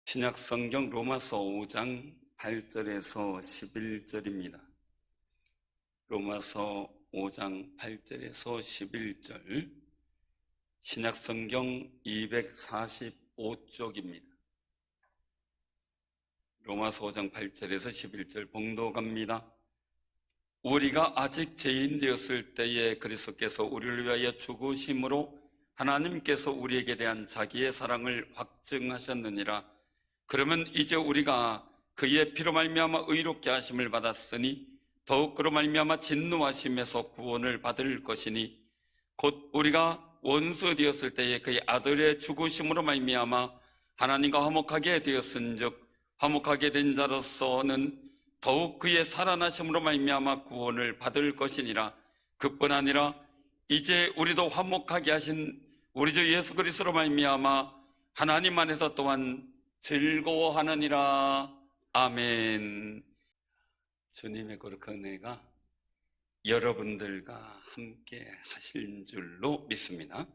신약 성경 로마서 5장 8절에서 11절입니다. 로마서 5장 8절에서 11절, 신약 성경 245쪽입니다. 로마서 5장 8절에서 11절 봉독합니다. 우리가 아직 죄인 되었을 때에 그리스도께서 우리를 위하여 죽으심으로 하나님께서 우리에게 대한 자기의 사랑을 확증하셨느니라. 그러면 이제 우리가 그의 피로 말미암아 의롭게 하심을 받았으니 더욱 그로 말미암아 진노하심에서 구원을 받을 것이니 곧 우리가 원수 되었을 때에 그의 아들의 죽으심으로 말미암아 하나님과 화목하게 되었은즉 화목하게 된 자로서는 더욱 그의 살아나심으로 말미암아 구원을 받을 것이니라. 그뿐 아니라 이제 우리도 화목하게 하신 우리 주 예수 그리스도로 말미암아 하나님 안에서 또한 즐거워하느니라. 아멘. 주님의 거룩한 은혜가 여러분들과 함께 하실 줄로 믿습니다.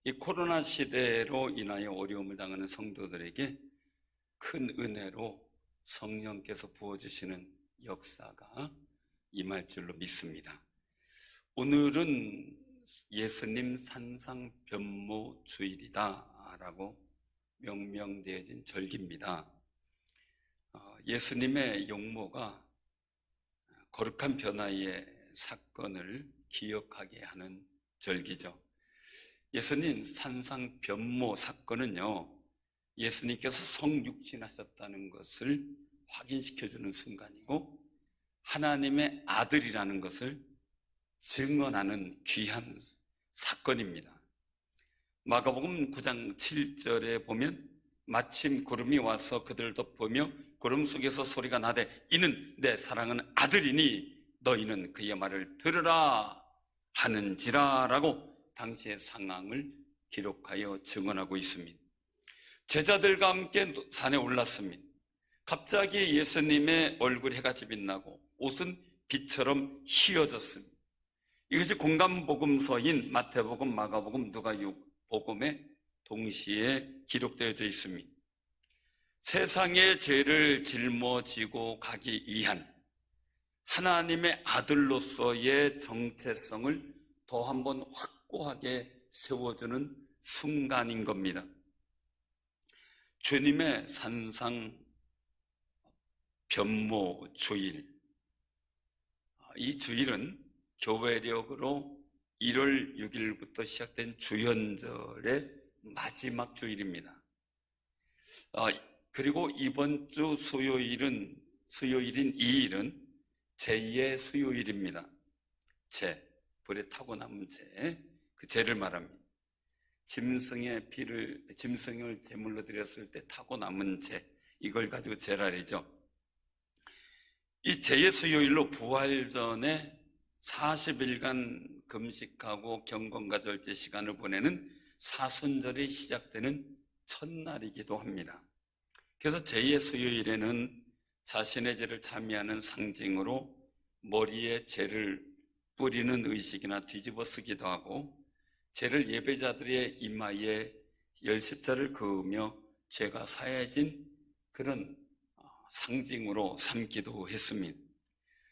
이 코로나 시대로 인하여 어려움을 당하는 성도들에게 큰 은혜로 성령께서 부어주시는 역사가 임할 줄로 믿습니다. 오늘은 예수님 산상변모 주일이다 라고 명명되어진 절기입니다. 예수님의 용모가 거룩한 변화의 사건을 기억하게 하는 절기죠. 예수님 산상변모 사건은요, 예수님께서 성육신하셨다는 것을 확인시켜주는 순간이고 하나님의 아들이라는 것을 증언하는 귀한 사건입니다. 마가복음 9장 7절에 보면 마침 구름이 와서 그들을 덮으며 구름 속에서 소리가 나되 이는 내 사랑하는 아들이니 너희는 그의 말을 들으라 하는지라 라고 당시의 상황을 기록하여 증언하고 있습니다. 제자들과 함께 산에 올랐습니다. 갑자기 예수님의 얼굴에 해같이 빛나고 옷은 빛처럼 휘어졌습니다. 이것이 공간복음서인 마태복음, 마가복음, 누가복음에 동시에 기록되어져 있습니다. 세상의 죄를 짊어지고 가기 위한 하나님의 아들로서의 정체성을 더 한번 확고하게 세워주는 순간인 겁니다. 주님의 산상변모 주일, 이 주일은 교회력으로 1월 6일부터 시작된 주연절의 마지막 주일입니다. 그리고 이번 주 수요일인 2일은 제의 수요일입니다. 불에 타고 남은 그 죄를 말합니다. 짐승을 제물로 드렸을 때 타고 남은 죄, 이걸 가지고 제랄이죠. 이 제의 수요일로 부활 전에 40일간 금식하고 경건과 절제 시간을 보내는 사순절이 시작되는 첫날이기도 합니다. 그래서 제2의 수요일에는 자신의 죄를 참여하는 상징으로 머리에 죄를 뿌리는 의식이나 뒤집어 쓰기도 하고 죄를 예배자들의 이마에 열십자를 그으며 죄가 사해진 그런 상징으로 삼기도 했습니다.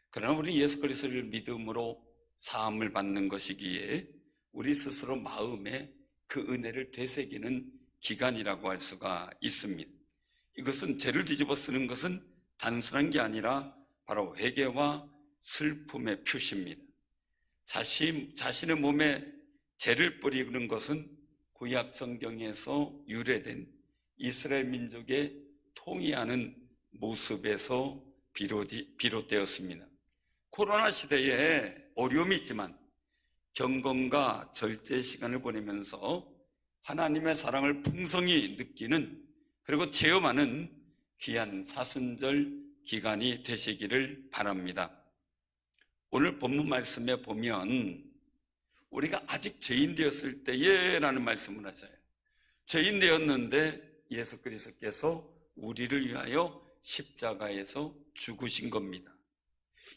그러나 우리 예수 그리스도를 믿음으로 사함을 받는 것이기에 우리 스스로 마음에 그 은혜를 되새기는 기간이라고 할 수가 있습니다. 이것은 죄를 뒤집어 쓰는 것은 단순한 게 아니라 바로 회개와 슬픔의 표시입니다. 자신의 몸에 죄를 뿌리는 것은 구약 성경에서 유래된 이스라엘 민족의 통이하는 모습에서 비롯되었습니다. 코로나 시대에 어려움이 있지만 경건과 절제 시간을 보내면서 하나님의 사랑을 풍성히 느끼는, 그리고 체험하는 귀한 사순절 기간이 되시기를 바랍니다. 오늘 본문 말씀에 보면 우리가 아직 죄인 되었을 때에 라는 말씀을 하셔요. 죄인 되었는데 예수 그리스도께서 우리를 위하여 십자가에서 죽으신 겁니다.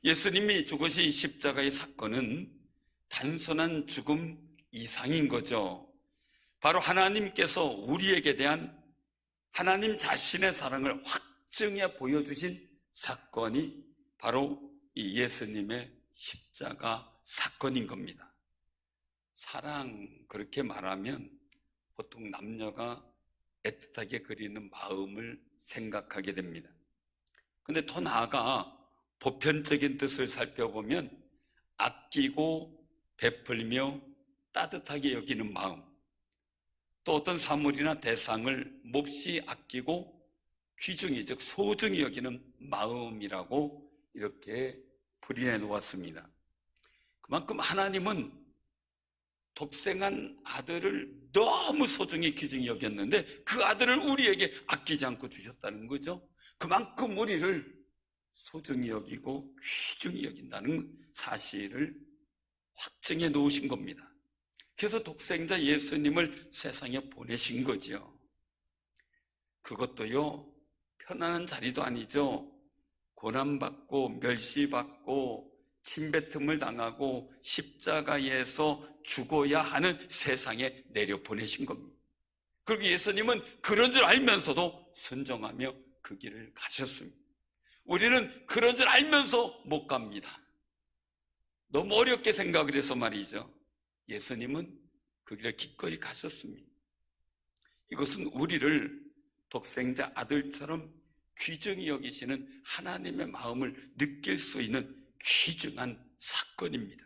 예수님이 죽으신 십자가의 사건은 단순한 죽음 이상인 거죠. 바로 하나님께서 우리에게 대한 하나님 자신의 사랑을 확증해 보여주신 사건이 바로 이 예수님의 십자가 사건인 겁니다. 사랑, 그렇게 말하면 보통 남녀가 애틋하게 그리는 마음을 생각하게 됩니다. 근데 더 나아가 보편적인 뜻을 살펴보면 아끼고 베풀며 따뜻하게 여기는 마음, 또 어떤 사물이나 대상을 몹시 아끼고 귀중히, 즉 소중히 여기는 마음이라고 이렇게 풀이해 놓았습니다. 그만큼 하나님은 독생한 아들을 너무 소중히 귀중히 여겼는데 그 아들을 우리에게 아끼지 않고 주셨다는 거죠. 그만큼 우리를 소중히 여기고 귀중히 여긴다는 사실을 확증해 놓으신 겁니다. 그래서 독생자 예수님을 세상에 보내신 거죠. 그것도요, 편안한 자리도 아니죠. 고난받고 멸시받고 침뱉음을 당하고 십자가에서 죽어야 하는 세상에 내려보내신 겁니다. 그리고 예수님은 그런 줄 알면서도 순종하며 그 길을 가셨습니다. 우리는 그런 줄 알면서 못 갑니다. 너무 어렵게 생각을 해서 말이죠. 예수님은 그 길을 기꺼이 가셨습니다. 이것은 우리를 독생자 아들처럼 귀중히 여기시는 하나님의 마음을 느낄 수 있는 귀중한 사건입니다.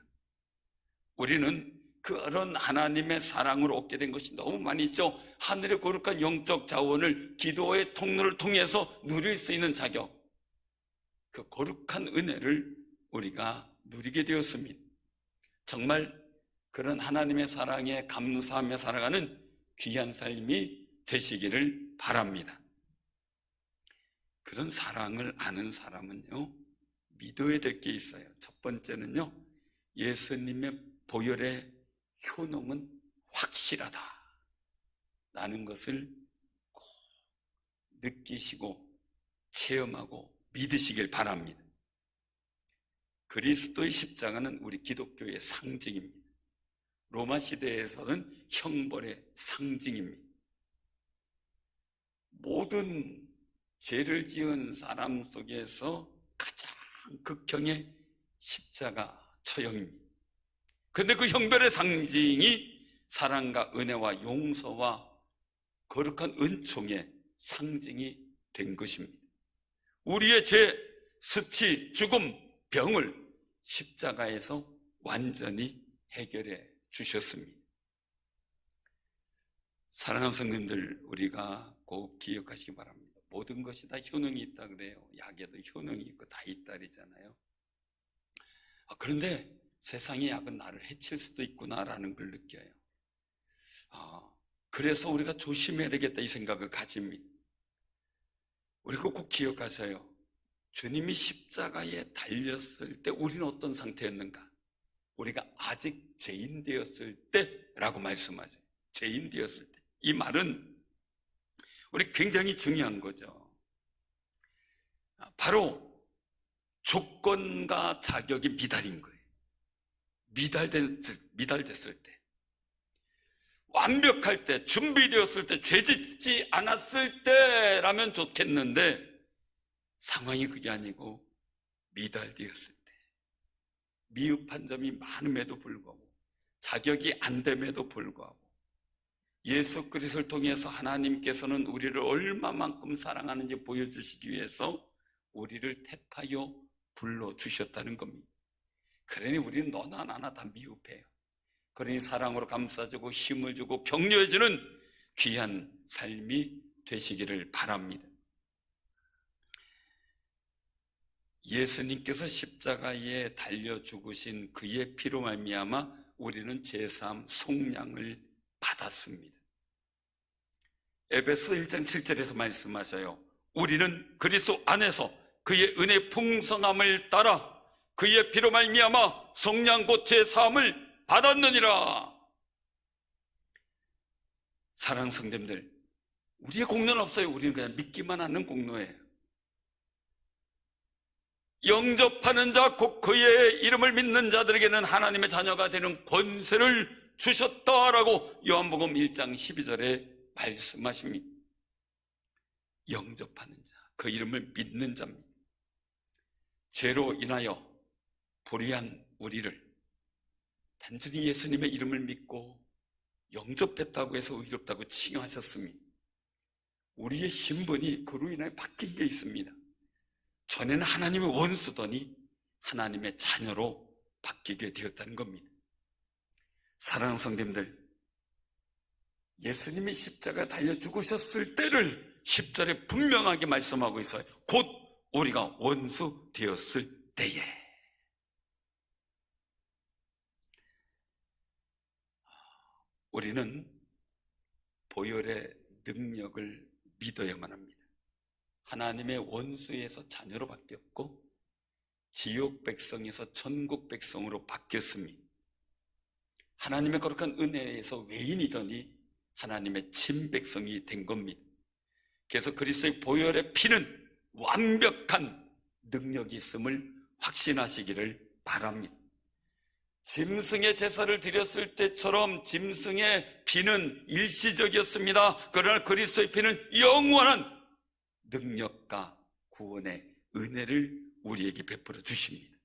우리는 그런 하나님의 사랑을 얻게 된 것이 너무 많이 있죠. 하늘의 거룩한 영적 자원을 기도의 통로를 통해서 누릴 수 있는 자격, 그 거룩한 은혜를 우리가 누리게 되었습니다. 정말 그런 하나님의 사랑에 감사하며 살아가는 귀한 삶이 되시기를 바랍니다. 그런 사랑을 아는 사람은요, 믿어야 될 게 있어요. 첫 번째는요, 예수님의 보혈의 효능은 확실하다 라는 것을 꼭 느끼시고 체험하고 믿으시길 바랍니다. 그리스도의 십자가는 우리 기독교의 상징입니다. 로마 시대에서는 형벌의 상징입니다. 모든 죄를 지은 사람 속에서 가장 극형의 십자가 처형입니다. 그런데 그 형벌의 상징이 사랑과 은혜와 용서와 거룩한 은총의 상징이 된 것입니다. 우리의 죄, 수치, 죽음, 병을 십자가에서 완전히 해결해 주셨습니다. 사랑하는 성도님들, 우리가 꼭 기억하시기 바랍니다. 모든 것이 다 효능이 있다 그래요. 약에도 효능이 있고 다 있다 그러잖아요. 그런데 세상의 약은 나를 해칠 수도 있구나라는 걸 느껴요. 그래서 우리가 조심해야 되겠다 이 생각을 가집니다. 우리가 꼭 기억하세요. 주님이 십자가에 달렸을 때 우리는 어떤 상태였는가? 우리가 아직 죄인 되었을 때라고 말씀하세요. 죄인 되었을 때. 이 말은 우리 굉장히 중요한 거죠. 바로 조건과 자격이 미달인 거예요. 미달됐을 때. 완벽할 때, 준비되었을 때, 죄짓지 않았을 때라면 좋겠는데 상황이 그게 아니고 미달되었을 때, 미흡한 점이 많음에도 불구하고, 자격이 안 됨에도 불구하고 예수 그리스도를 통해서 하나님께서는 우리를 얼마만큼 사랑하는지 보여주시기 위해서 우리를 택하여 불러주셨다는 겁니다. 그러니 우리는 너나 나나 다 미흡해요. 그러니 사랑으로 감싸주고 힘을 주고 격려해주는 귀한 삶이 되시기를 바랍니다. 예수님께서 십자가에 달려 죽으신 그의 피로 말미암아 우리는 죄사함 속량을 받았습니다. 에베소 1장 7절에서 말씀하셔요. 우리는 그리스도 안에서 그의 은혜 풍성함을 따라 그의 피로 말미암아 속량 곧 죄사함을 받았느니라. 사랑하는 성도님들, 우리의 공로는 없어요. 우리는 그냥 믿기만 하는 공로예요. 영접하는 자, 곧 그의 이름을 믿는 자들에게는 하나님의 자녀가 되는 권세를 주셨다라고 요한복음 1장 12절에 말씀하십니다. 영접하는 자, 그 이름을 믿는 자입니다. 죄로 인하여 불의한 우리를 단순히 예수님의 이름을 믿고 영접했다고 해서 의롭다고 칭하셨으니 우리의 신분이 그로 인하여 바뀐 게 있습니다. 전에는 하나님의 원수더니 하나님의 자녀로 바뀌게 되었다는 겁니다. 사랑하는 성도님들, 예수님이 십자가에 달려 죽으셨을 때를 10절에 분명하게 말씀하고 있어요. 곧 우리가 원수 되었을 때에. 우리는 보혈의 능력을 믿어야만 합니다. 하나님의 원수에서 자녀로 바뀌었고 지옥 백성에서 천국 백성으로 바뀌었으니 하나님의 거룩한 은혜에서 외인이더니 하나님의 친백성이 된 겁니다. 그래서 그리스도의 보혈의 피는 완벽한 능력이 있음을 확신하시기를 바랍니다. 짐승의 제사를 드렸을 때처럼 짐승의 피는 일시적이었습니다. 그러나 그리스도의 피는 영원한 능력과 구원의 은혜를 우리에게 베풀어 주십니다.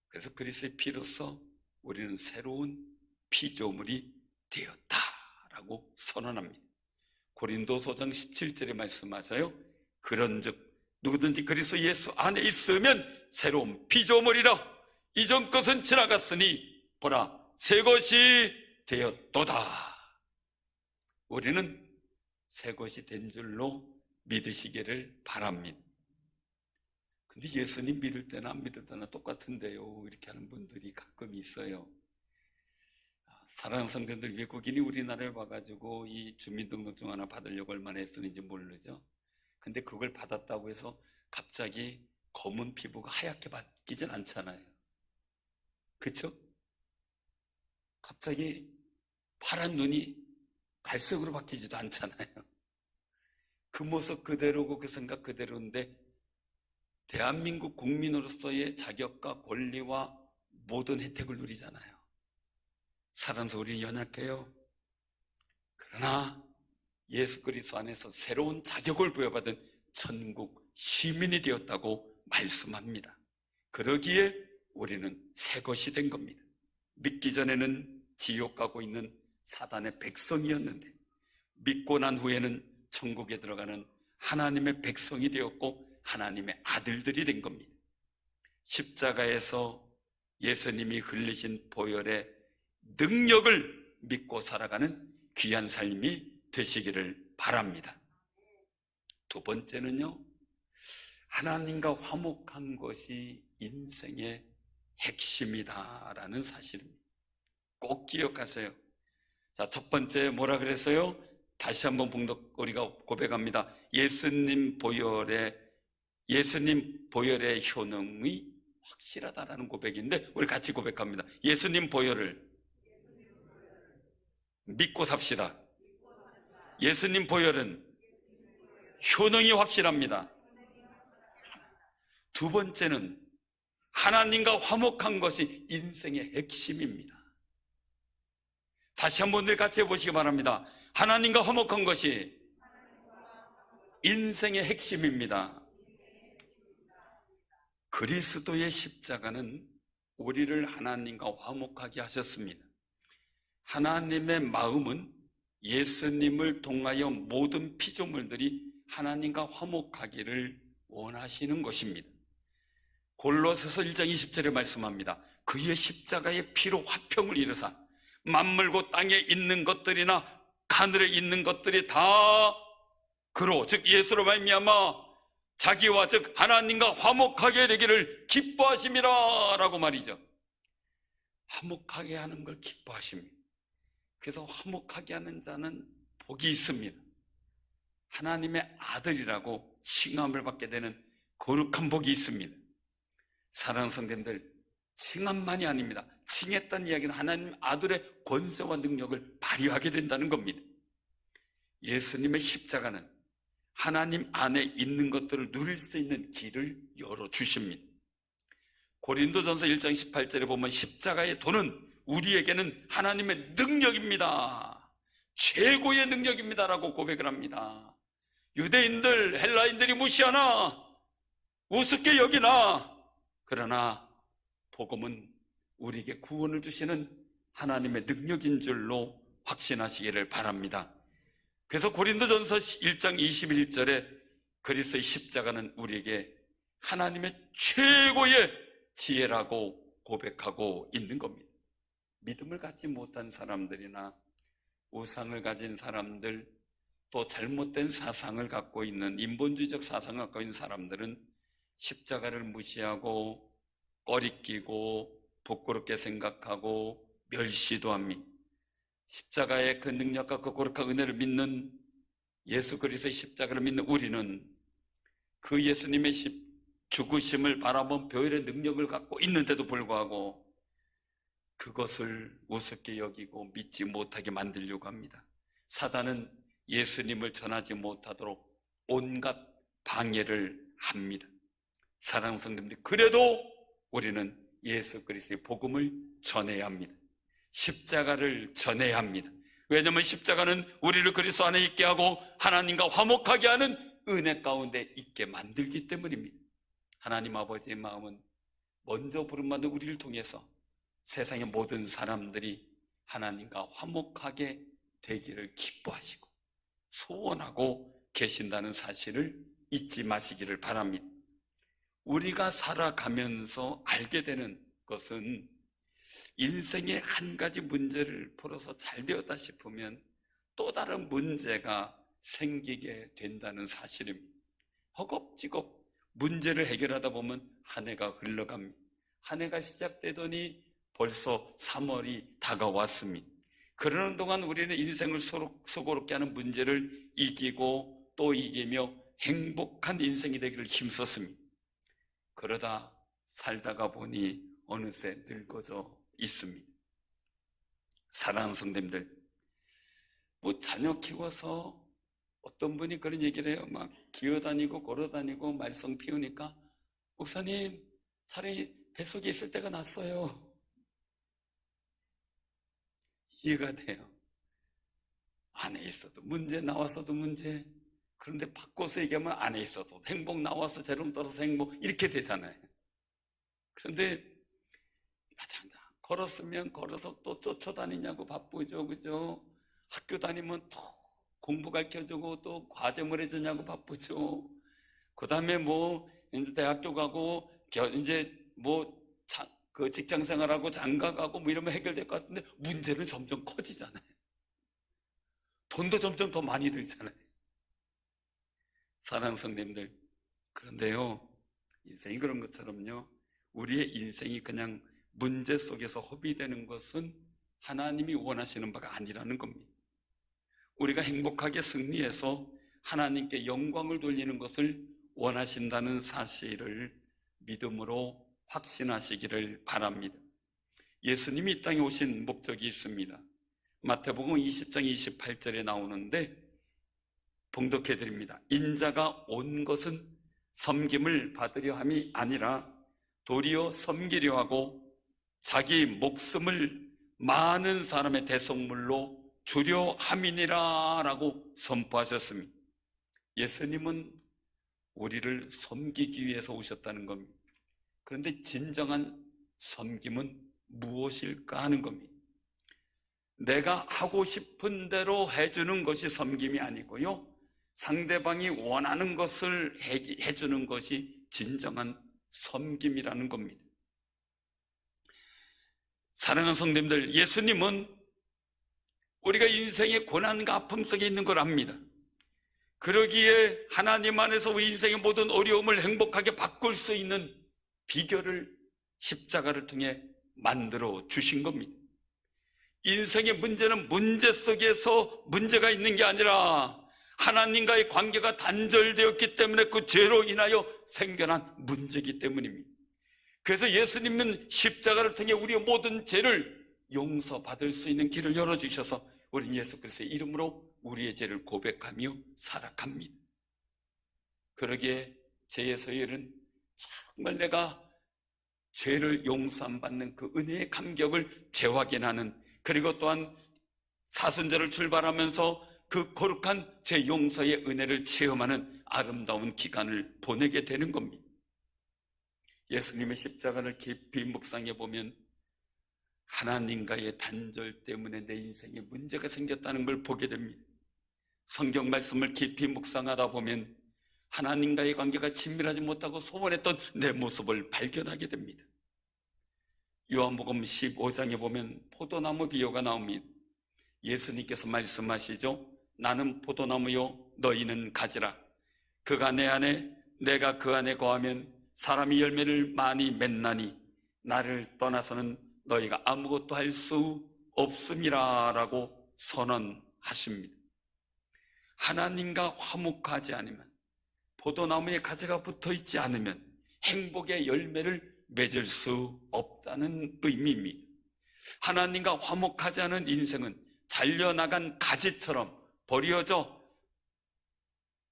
그래서 그리스도의 피로서 우리는 새로운 피조물이 되었다라고 선언합니다. 고린도서장 17절에 말씀하셔요. 그런즉 누구든지 그리스도 예수 안에 있으면 새로운 피조물이라. 이전 것은 지나갔으니 보라 새 것이 되었도다. 우리는 새 것이 된 줄로 믿으시기를 바랍니다. 근데 예수님 믿을 때나 안 믿을 때나 똑같은데요, 이렇게 하는 분들이 가끔 있어요. 사랑하는 성도들, 외국인이 우리나라에 와가지고 이 주민등록증 하나 받으려고 얼마나 애쓰는지 모르죠. 근데 그걸 받았다고 해서 갑자기 검은 피부가 하얗게 바뀌진 않잖아요. 그렇죠? 갑자기 파란 눈이 갈색으로 바뀌지도 않잖아요. 그 모습 그대로고 그 생각 그대로인데 대한민국 국민으로서의 자격과 권리와 모든 혜택을 누리잖아요. 사람도 우리는 연약해요. 그러나 예수 그리스도 안에서 새로운 자격을 부여받은 천국 시민이 되었다고 말씀합니다. 그러기에 우리는 새 것이 된 겁니다. 믿기 전에는 지옥 가고 있는 사단의 백성이었는데 믿고 난 후에는 천국에 들어가는 하나님의 백성이 되었고 하나님의 아들들이 된 겁니다. 십자가에서 예수님이 흘리신 보혈의 능력을 믿고 살아가는 귀한 삶이 되시기를 바랍니다. 두 번째는요, 하나님과 화목한 것이 인생의 핵심이다라는 사실입니다. 꼭 기억하세요. 자, 첫 번째 뭐라 그랬어요? 다시 한번 우리가 고백합니다. 예수님 보혈의 효능이 확실하다라는 고백인데 우리 같이 고백합니다. 예수님 보혈을 믿고 삽시다. 예수님 보혈은 효능이 확실합니다. 두 번째는 하나님과 화목한 것이 인생의 핵심입니다. 다시 한번 같이 해보시기 바랍니다. 하나님과 화목한 것이 인생의 핵심입니다. 그리스도의 십자가는 우리를 하나님과 화목하게 하셨습니다. 하나님의 마음은 예수님을 통하여 모든 피조물들이 하나님과 화목하기를 원하시는 것입니다. 골로새서 1장 20절에 말씀합니다. 그의 십자가의 피로 화평을 이루사 만물고 땅에 있는 것들이나 하늘에 있는 것들이 다 그로 즉 예수로 말미암아 자기와 즉 하나님과 화목하게 되기를 기뻐하심이라 라고 말이죠. 화목하게 하는 걸 기뻐하십니다. 그래서 화목하게 하는 자는 복이 있습니다. 하나님의 아들이라고 칭함을 받게 되는 거룩한 복이 있습니다. 사랑하는 성도님들, 칭함만이 아닙니다. 칭했다는 이야기는 하나님 아들의 권세와 능력을 발휘하게 된다는 겁니다. 예수님의 십자가는 하나님 안에 있는 것들을 누릴 수 있는 길을 열어주십니다. 고린도전서 1장 18절에 보면 십자가의 도는 우리에게는 하나님의 능력입니다. 최고의 능력입니다라고 고백을 합니다. 유대인들, 헬라인들이 무시하나, 우습게 여기나, 그러나 복음은 우리에게 구원을 주시는 하나님의 능력인 줄로 확신하시기를 바랍니다. 그래서 고린도전서 1장 21절에 그리스도의 십자가는 우리에게 하나님의 최고의 지혜라고 고백하고 있는 겁니다. 믿음을 갖지 못한 사람들이나 우상을 가진 사람들, 또 잘못된 사상을 갖고 있는, 인본주의적 사상을 갖고 있는 사람들은 십자가를 무시하고 꺼리끼고 부끄럽게 생각하고 멸시도 합니다. 십자가의 그 능력과 그 거룩한 은혜를 믿는, 예수 그리스도의 십자가를 믿는 우리는 그 예수님의 죽으심을 바라본 보혈의 능력을 갖고 있는데도 불구하고 그것을 우습게 여기고 믿지 못하게 만들려고 합니다. 사단은 예수님을 전하지 못하도록 온갖 방해를 합니다. 사랑하는 성도님들, 그래도 우리는 예수 그리스도의 복음을 전해야 합니다. 십자가를 전해야 합니다. 왜냐하면 십자가는 우리를 그리스도 안에 있게 하고 하나님과 화목하게 하는 은혜 가운데 있게 만들기 때문입니다. 하나님 아버지의 마음은 먼저 부름받은 우리를 통해서 세상의 모든 사람들이 하나님과 화목하게 되기를 기뻐하시고 소원하고 계신다는 사실을 잊지 마시기를 바랍니다. 우리가 살아가면서 알게 되는 것은 인생의 한 가지 문제를 풀어서 잘 되었다 싶으면 또 다른 문제가 생기게 된다는 사실입니다. 허겁지겁 문제를 해결하다 보면 한 해가 흘러갑니다. 한 해가 시작되더니 벌써 3월이 다가왔습니다. 그러는 동안 우리는 인생을 수고롭게 하는 문제를 이기고 또 이기며 행복한 인생이 되기를 힘썼습니다. 그러다 살다가 보니 어느새 늙어져 있습니다. 사랑하는 성도님들, 자녀 키워서 어떤 분이 그런 얘기를 해요. 막 기어다니고 걸어다니고 말썽 피우니까 목사님, 차라리 뱃속에 있을 때가 낫어요. 이해가 돼요. 안에 있어도 문제, 나왔어도 문제. 그런데 바꿔서 얘기하면 안에 있어도 행복, 나와서 재롱 떨어서 행복, 이렇게 되잖아요. 그런데 맞아, 걸었으면 걸어서 또 쫓아다니냐고 바쁘죠, 그죠? 학교 다니면 또 공부 가르쳐주고 또 과제물 해주냐고 바쁘죠. 그 다음에 이제 대학교 가고 이제 그 직장 생활하고 장가 가고 이러면 해결될 것 같은데 문제는 점점 커지잖아요. 돈도 점점 더 많이 들잖아요. 사랑하는 성도님들, 그런데요, 인생이 그런 것처럼요, 우리의 인생이 그냥 문제 속에서 허비되는 것은 하나님이 원하시는 바가 아니라는 겁니다. 우리가 행복하게 승리해서 하나님께 영광을 돌리는 것을 원하신다는 사실을 믿음으로 확신하시기를 바랍니다. 예수님이 이 땅에 오신 목적이 있습니다. 마태복음 20장 28절에 나오는데 봉독해 드립니다. 인자가 온 것은 섬김을 받으려 함이 아니라 도리어 섬기려 하고 자기 목숨을 많은 사람의 대속물로 주려 함이니라 라고 선포하셨습니다. 예수님은 우리를 섬기기 위해서 오셨다는 겁니다. 그런데 진정한 섬김은 무엇일까 하는 겁니다. 내가 하고 싶은 대로 해주는 것이 섬김이 아니고요, 상대방이 원하는 것을 해주는 것이 진정한 섬김이라는 겁니다. 사랑하는 성도님들, 예수님은 우리가 인생의 고난과 아픔 속에 있는 걸 압니다. 그러기에 하나님 안에서 우리 인생의 모든 어려움을 행복하게 바꿀 수 있는 비결을 십자가를 통해 만들어 주신 겁니다. 인생의 문제는 문제 속에서 문제가 있는 게 아니라 하나님과의 관계가 단절되었기 때문에 그 죄로 인하여 생겨난 문제이기 때문입니다. 그래서 예수님은 십자가를 통해 우리의 모든 죄를 용서받을 수 있는 길을 열어주셔서 우리는 예수 그리스도의 이름으로 우리의 죄를 고백하며 살아갑니다. 그러기에 죄의 소열은 정말 내가 죄를 용서 안 받는 그 은혜의 감격을 재확인하는, 그리고 또한 사순절을 출발하면서 그 거룩한 죄 용서의 은혜를 체험하는 아름다운 기간을 보내게 되는 겁니다. 예수님의 십자가를 깊이 묵상해 보면 하나님과의 단절 때문에 내 인생에 문제가 생겼다는 걸 보게 됩니다. 성경 말씀을 깊이 묵상하다 보면 하나님과의 관계가 친밀하지 못하고 소원했던 내 모습을 발견하게 됩니다. 요한복음 15장에 보면 포도나무 비유가 나옵니다. 예수님께서 말씀하시죠. 나는 포도나무요 너희는 가지라. 그가 내 안에 내가 그 안에 거하면 사람이 열매를 많이 맺나니 나를 떠나서는 너희가 아무것도 할 수 없음이라 라고 선언하십니다. 하나님과 화목하지 않으면, 포도나무에 가지가 붙어있지 않으면 행복의 열매를 맺을 수 없다는 의미입니다. 하나님과 화목하지 않은 인생은 잘려나간 가지처럼 버려져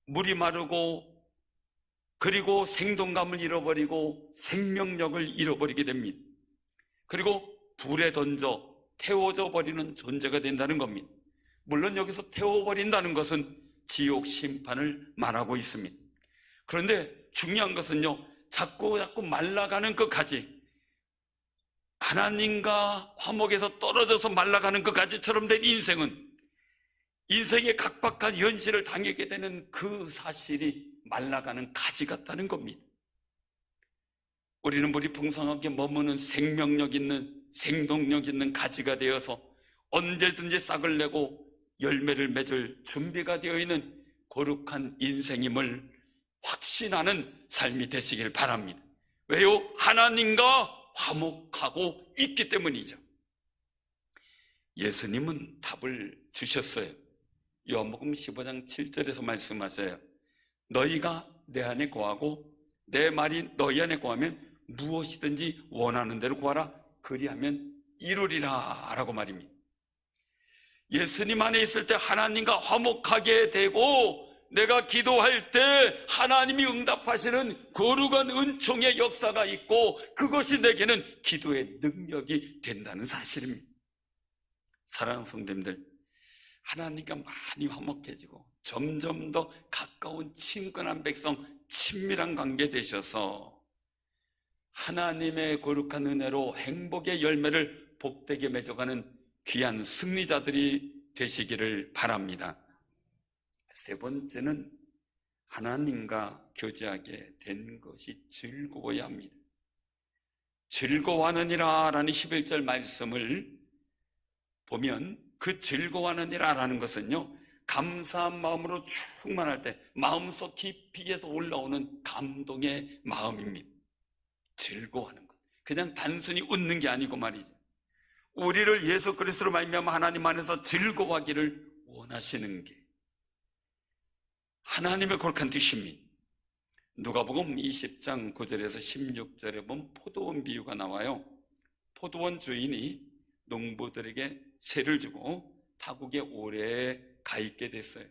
물이 마르고 그리고 생동감을 잃어버리고 생명력을 잃어버리게 됩니다. 그리고 불에 던져 태워져 버리는 존재가 된다는 겁니다. 물론 여기서 태워버린다는 것은 지옥 심판을 말하고 있습니다. 그런데 중요한 것은요, 자꾸 말라가는 그 가지, 하나님과 화목에서 떨어져서 말라가는 그 가지처럼 된 인생은 인생의 각박한 현실을 당하게 되는 그 사실이 말라가는 가지 같다는 겁니다. 우리는 물이 풍성하게 머무는 생명력 있는, 생동력 있는 가지가 되어서 언제든지 싹을 내고 열매를 맺을 준비가 되어 있는 거룩한 인생임을 확신하는 삶이 되시길 바랍니다. 왜요? 하나님과 화목하고 있기 때문이죠. 예수님은 답을 주셨어요. 요한복음 15장 7절에서 말씀하세요. 너희가 내 안에 거하고 내 말이 너희 안에 거하면 무엇이든지 원하는 대로 구하라. 그리하면 이루리라 라고 말입니다. 예수님 안에 있을 때 하나님과 화목하게 되고, 내가 기도할 때 하나님이 응답하시는 거룩한 은총의 역사가 있고, 그것이 내게는 기도의 능력이 된다는 사실입니다. 사랑하는 성도님들, 하나님과 많이 화목해지고 점점 더 가까운 친근한 백성, 친밀한 관계 되셔서 하나님의 거룩한 은혜로 행복의 열매를 복되게 맺어가는 귀한 승리자들이 되시기를 바랍니다. 세 번째는 하나님과 교제하게 된 것이 즐거워야 합니다. 즐거워하느니라 라는 11절 말씀을 보면 그 즐거워하느니라 라는 것은요, 감사한 마음으로 충만할 때 마음속 깊이에서 올라오는 감동의 마음입니다. 즐거워하는 것, 그냥 단순히 웃는 게 아니고 말이죠. 우리를 예수 그리스도로 말미암아 하나님 안에서 즐거워하기를 원하시는 게 하나님의 거룩한 뜻입니다. 누가복음 20장 9절에서 16절에 보면 포도원 비유가 나와요. 포도원 주인이 농부들에게 세를 주고 타국에 오래 가 있게 됐어요.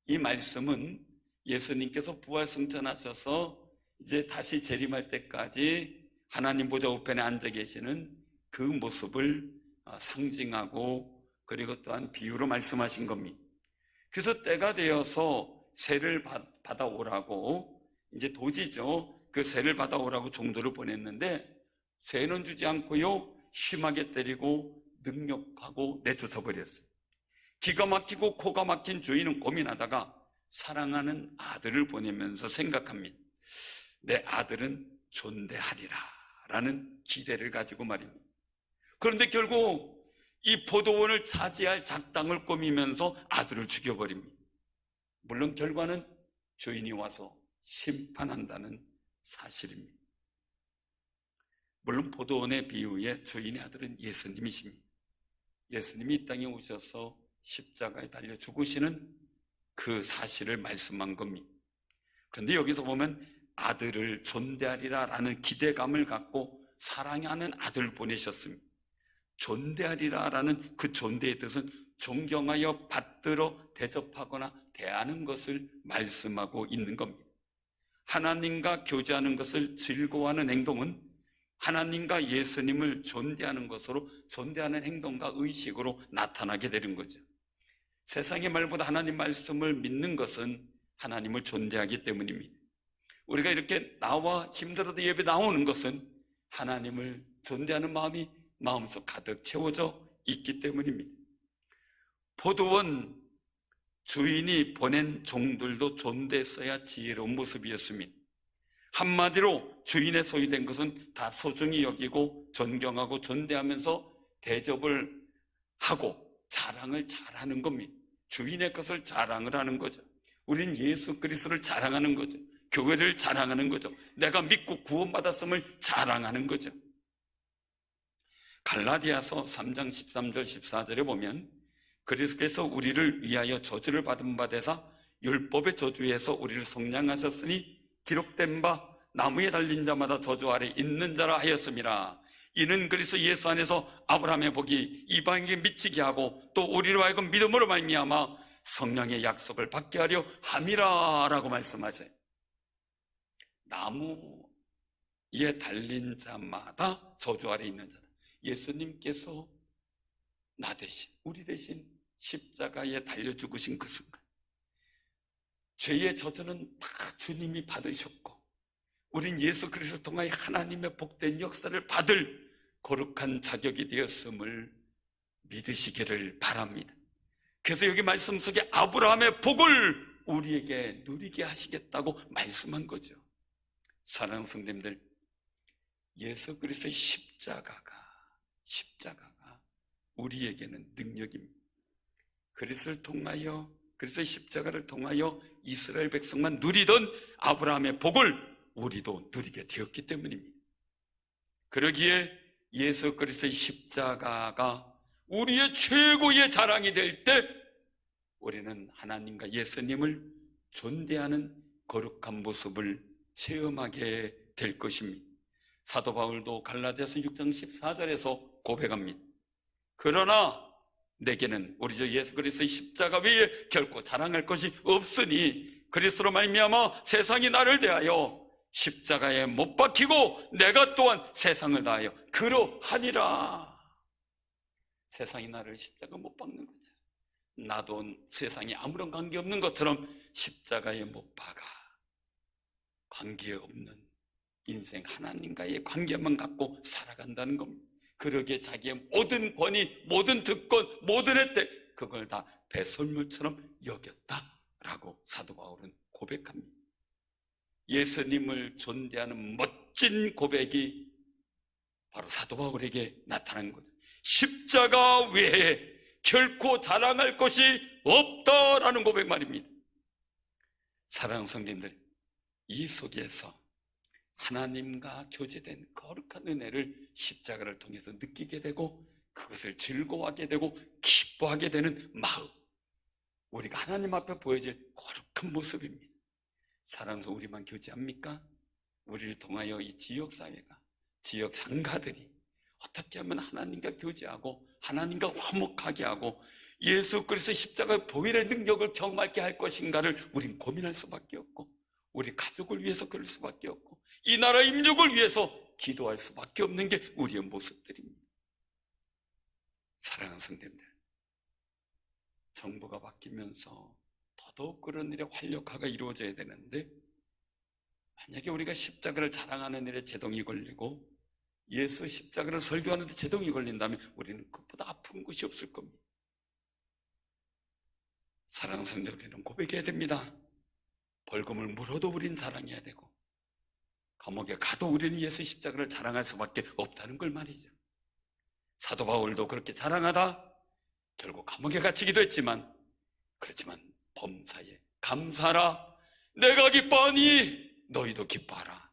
이 말씀은 예수님께서 부활승천하셔서 이제 다시 재림할 때까지 하나님 보좌 우편에 앉아 계시는 그 모습을 상징하고, 그리고 또한 비유로 말씀하신 겁니다. 그래서 때가 되어서 세를 받아오라고, 이제 도지죠. 그 세를 받아오라고 종도를 보냈는데 세는 주지 않고요, 심하게 때리고 능욕하고 내쫓아 버렸어요. 기가 막히고 코가 막힌 주인은 고민하다가 사랑하는 아들을 보내면서 생각합니다. 내 아들은 존대하리라 라는 기대를 가지고 말입니다. 그런데 결국 이 포도원을 차지할 작당을 꾸미면서 아들을 죽여버립니다. 물론 결과는 주인이 와서 심판한다는 사실입니다. 물론 포도원의 비유의 주인의 아들은 예수님이십니다. 예수님이 이 땅에 오셔서 십자가에 달려 죽으시는 그 사실을 말씀한 겁니다. 그런데 여기서 보면 아들을 존대하리라 라는 기대감을 갖고 사랑하는 아들을 보내셨습니다. 존대하리라 라는 그 존대의 뜻은 존경하여 받들어 대접하거나 대하는 것을 말씀하고 있는 겁니다. 하나님과 교제하는 것을 즐거워하는 행동은 하나님과 예수님을 존대하는 것으로, 존대하는 행동과 의식으로 나타나게 되는 거죠. 세상의 말보다 하나님 말씀을 믿는 것은 하나님을 존대하기 때문입니다. 우리가 이렇게 나와 힘들어도 예배 나오는 것은 하나님을 존대하는 마음이 마음속 가득 채워져 있기 때문입니다. 포도원 주인이 보낸 종들도 존대했어야 지혜로운 모습이었습니다. 한마디로 주인의 소유된 것은 다 소중히 여기고 존경하고 존대하면서 대접을 하고 자랑을 잘하는 겁니다. 주인의 것을 자랑을 하는 거죠. 우린 예수 그리스도를 자랑하는 거죠. 교회를 자랑하는 거죠. 내가 믿고 구원받았음을 자랑하는 거죠. 갈라디아서 3장 13절 14절에 보면 그리스도께서 우리를 위하여 저주를 받은 바 되사 율법의 저주에서 우리를 속량하셨으니 기록된 바 나무에 달린 자마다 저주 아래 있는 자라 하였음이라. 이는 그리스도 예수 안에서 아브라함의 복이 이방인에게 미치게 하고 또 우리로 하여금 믿음으로 말미암아 성령의 약속을 받게 하려 함이라 라고 말씀하세요. 나무에 달린 자마다 저주 아래 있는 자다. 예수님께서 나 대신, 우리 대신 십자가에 달려 죽으신 그 순간 죄의 저주는 다 주님이 받으셨고 우린 예수 그리스도 통하여 하나님의 복된 역사를 받을 거룩한 자격이 되었음을 믿으시기를 바랍니다. 그래서 여기 말씀 속에 아브라함의 복을 우리에게 누리게 하시겠다고 말씀한 거죠. 사랑하는 성도님들, 예수 그리스도의 십자가가 우리에게는 능력입니다. 그리스도를 통하여, 그리스도의 십자가를 통하여 이스라엘 백성만 누리던 아브라함의 복을 우리도 누리게 되었기 때문입니다. 그러기에 예수 그리스도의 십자가가 우리의 최고의 자랑이 될 때 우리는 하나님과 예수님을 존대하는 거룩한 모습을 체험하게 될 것입니다. 사도 바울도 갈라디아서 6장 14절에서 고백합니다. 그러나 내게는 우리 주 예수 그리스도의 십자가 외에 결코 자랑할 것이 없으니 그리스도로 말미암아 세상이 나를 대하여 십자가에 못 박히고 내가 또한 세상을 다하여 그러하니라. 세상이 나를 십자가 못 박는 거죠. 나도 세상에 아무런 관계없는 것처럼 십자가에 못 박아 관계없는 인생 하나님과의 관계만 갖고 살아간다는 겁니다. 그러기에 자기의 모든 권위, 모든 특권, 모든 혜택 그걸 다 배설물처럼 여겼다라고 사도 바울은 고백합니다. 예수님을 존대하는 멋진 고백이 바로 사도 바울에게 나타난 거죠. 십자가 외에 결코 자랑할 것이 없다라는 고백 말입니다. 사랑하는 성도님들, 이 속에서 하나님과 교제된 거룩한 은혜를 십자가를 통해서 느끼게 되고 그것을 즐거워하게 되고 기뻐하게 되는 마음, 우리가 하나님 앞에 보여질 거룩한 모습입니다. 사랑해서 우리만 교제합니까? 우리를 통하여 이 지역사회가, 지역 상가들이 어떻게 하면 하나님과 교제하고 하나님과 화목하게 하고 예수 그리스도의 십자가의 보혈의 능력을 경험하게 할 것인가를 우린 고민할 수밖에 없고 우리 가족을 위해서 그럴 수밖에 없고 이 나라 임력을 위해서 기도할 수밖에 없는 게 우리의 모습들입니다. 사랑하는 성도님들, 정부가 바뀌면서 더더욱 그런 일에 활력화가 이루어져야 되는데 만약에 우리가 십자가를 자랑하는 일에 제동이 걸리고 예수 십자가를 설교하는데 제동이 걸린다면 우리는 그것보다 아픈 것이 없을 겁니다. 사랑하는 성도, 우리는 고백해야 됩니다. 벌금을 물어도 우린 자랑해야 되고 감옥에 가도 우리는 예수 십자가를 자랑할 수밖에 없다는 걸 말이죠. 사도 바울도 그렇게 자랑하다 결국 감옥에 갇히기도 했지만 그렇지만 범사에 감사하라 내가 기뻐하니 너희도 기뻐하라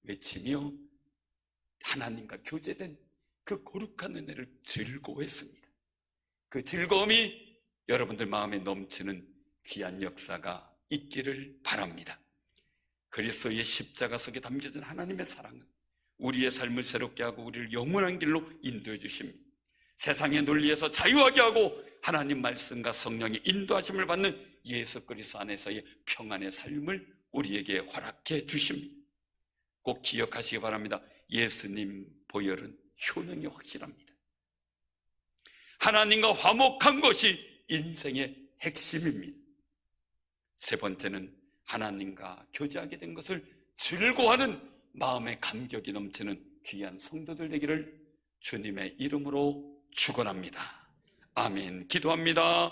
외치며 하나님과 교제된 그 거룩한 은혜를 즐거워했습니다. 그 즐거움이 여러분들 마음에 넘치는 귀한 역사가 있기를 바랍니다. 그리스도의 십자가 속에 담겨진 하나님의 사랑은 우리의 삶을 새롭게 하고 우리를 영원한 길로 인도해 주십니다. 세상의 논리에서 자유하게 하고 하나님 말씀과 성령의 인도하심을 받는 예수 그리스도 안에서의 평안의 삶을 우리에게 허락해 주십니다. 꼭 기억하시기 바랍니다. 예수님 보혈은 효능이 확실합니다. 하나님과 화목한 것이 인생의 핵심입니다. 세 번째는 하나님과 교제하게 된 것을 즐거워하는 마음의 감격이 넘치는 귀한 성도들 되기를 주님의 이름으로 축원합니다. 아멘. 기도합니다.